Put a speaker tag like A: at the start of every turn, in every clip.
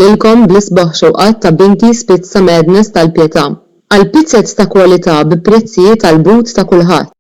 A: lilkom bl-isbaħ xewqat ta' Binkies Pizza Madness tal-Pjetà. Għal pizzet ta' kwalità bi prezzijiet għal but ta' kulħadd.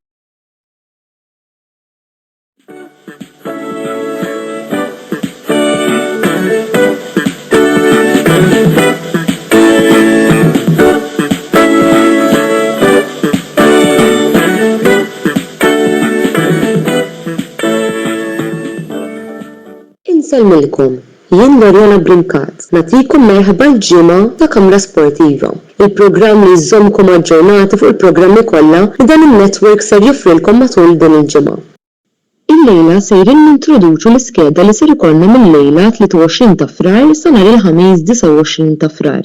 A: Inselmilkom, jien Lorjana Brinkat, nagħtikom merħba l-ġimgħa ta' Kamra Sportiva. Il-programm li jżommkom aġġornati fuq il-programmi kollha li dan in-network ser joffrilkom matul din il-ġimgħa. Illejla sejrin nintroduċu l-iskeda li ser ikollna mill-lejla 23 ta' Frar sa nhar il-Ħamis 29 ta' Frar.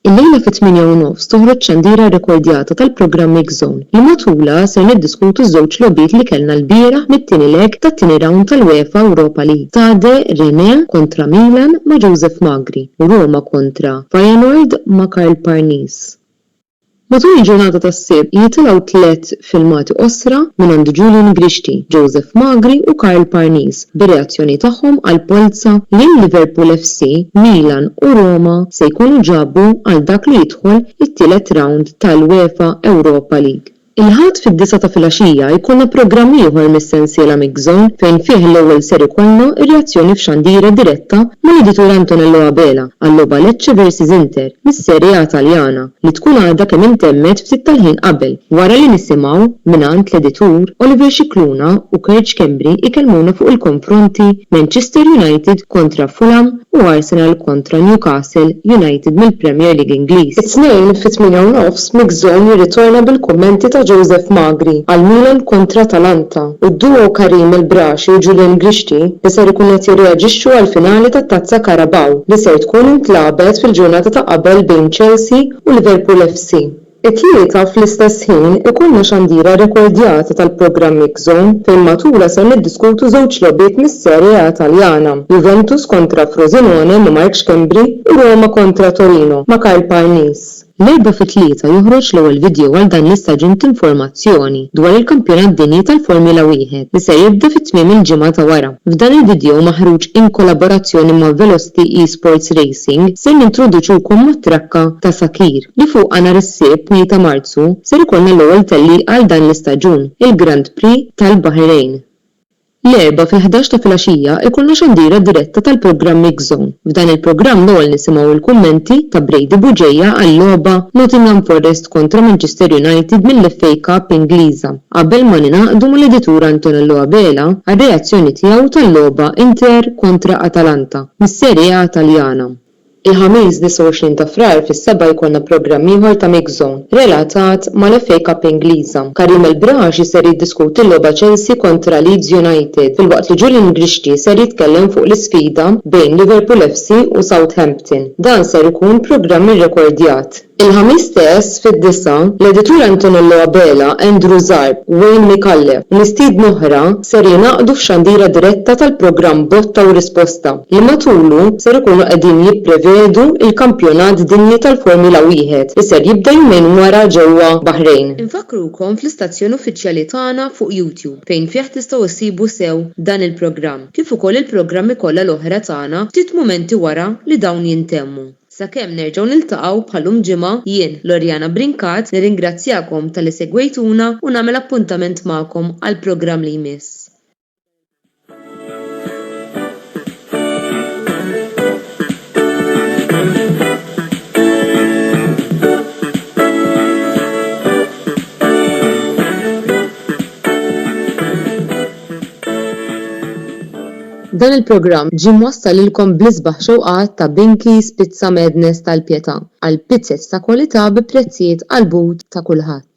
A: Illejla fit-8:30 toħroġ xandira rekordjata tal-programm Mix-Zone li matula ser niddiskutu żewġ logħbiet li kellna l-bieraħ mit-tieni leg tat-tieni round tal-UEFA Europa League. Tade Rennes kontra Milan ma' Joseph Magri u Roma kontra Feyenoord ma' Karl Parnis. Matul il-ġurnata tas-Sibt jitilgħu 3 filmati qosra minn għand Julian Grishti, Joseph Magri u Karl Parnis bir-reazzjoni tagħhom għal polza li Liverpool FC, Milan u Roma se jkunu ġabu għal dak li jidħol it-tielet round tal-UEFA Europa League. Il-ħadd fid-9 ta' filgħaxija jkollna programm ieħor mis-sensiela Mix-Zone fejn fih l-ewwel ser ikollna ir-reazzjoni f'xandiera diretta mal-editur Antonello Abela għall-logħba Lecce vs Inter mis-Serje A Taljana li tkun għadha kemm intemmet ftit tal-ħin qabel wara li nisimgħu mingħand l-editur Oliver Scicluna u Kerch Kembri ikellmuna fuq il-konfronti Manchester United kontra Fulham u Arsenal kontra Newcastle United mill-Premier League Ingliż. It-tnejn fit-8:30 Mix-Zone jirritorna bil-kummenti ta' Joseph Magri għal Milan kontra Atalanta u d-duo Karim El-Braxi u Julian Grishti li ser ikun qed jirreaġixxu għall finali tat-Tazza Carabao li ser tkun intlagħbet fil-ġurnata ta' qabel bejn Chelsea u Liverpool FC. It-tlieta fl-istess ħin ikollna xandira rekordjata tal-programm Mix-Zone fejn matula ser niddiskutu żewġ logħbiet mis-Serje A Taljana, Juventus kontra Frosinone ma' Mark Kembri u Roma kontra Torino ma' Karl Parnis. L-4 fit-3 joħroġ l-ewwel video għal dan l-istaġun informazzjoni dwar il-Kampjonat Dinji tal-Formula 1 li se jibda fit-tmiem il-ġimgħa ta' wara. F'dan il-video maħruġ in kollaborazzjoni ma' Velocity Esports Racing se nintroduċukom mat-trakka ta' Sakir li fuq nhar is-Sibt 2 ta' Marzu ser ikollna l-ewwel telliq għal dan l-istaġun, il-Grand Prix tal-Baħrejn. L-4 fil-11 ta' filgħaxija ikollna xandira diretta tal-programm Mix-Zone. F'dan il-programm l-ewwel nisimgħu il-kummenti ta' Brady Buġejja għall-logħba Nottingham Forest kontra Manchester United mill-FA Cup Ingliża. Qabel ma ninaqdu mal-editur Antonello Abela għar-reazzjoni tiegħu tal-logħba Inter kontra Atalanta mis-Serje A Taljana. Il-Ħamis 29 ta' Frar fis-7 jkollna programm ieħor ta' Mix-Zone relatat mal-FA Cup Ingliża. Karim El-Braxi ser jiddiskuti l-logħba Chelsea kontra Leeds United filwaqt li Julian Grishti ser jitkellem fuq l-isfida bejn Liverpool FC u Southampton. Dan ser ikun programm irrekordjat. Il-ħamis stess fid-9 l-editur Antonello Abela, Andrew Zarb u Wayne McCallef u mistiedna oħra ser jingħaqdu f'xandira diretta tal-programm Botta u Risposta li matulu ser ikunu qegħdin jipprevedu il-Kampjonat Dinji tal-Formula 1 li ser jibda jumejn wara ġewwa Baħrejn. Infakrukom fl-istazzjon uffiċjali tagħna fuq YouTube fejn fih tistgħu issibu sew dan il-programm kif ukoll il-programmi kollha l-oħra tagħna ftit mumenti wara li dawn jintemmu. Sakemm nerġgħu niltaqgħu bħalhom ġimgħa jien Lorjana Brinkat nirringrazzjakom tal-li segwejtuna u nagħmel appuntament magħkom għall programm li jmiss. Dan il-programm ġie mwassal lilkom bl-isbaħ xewqat ta' Binkies Pizza Madness tal-Pjetà għal pizzet ta' kwalità bi prezzijiet għal but ta' kulħadd.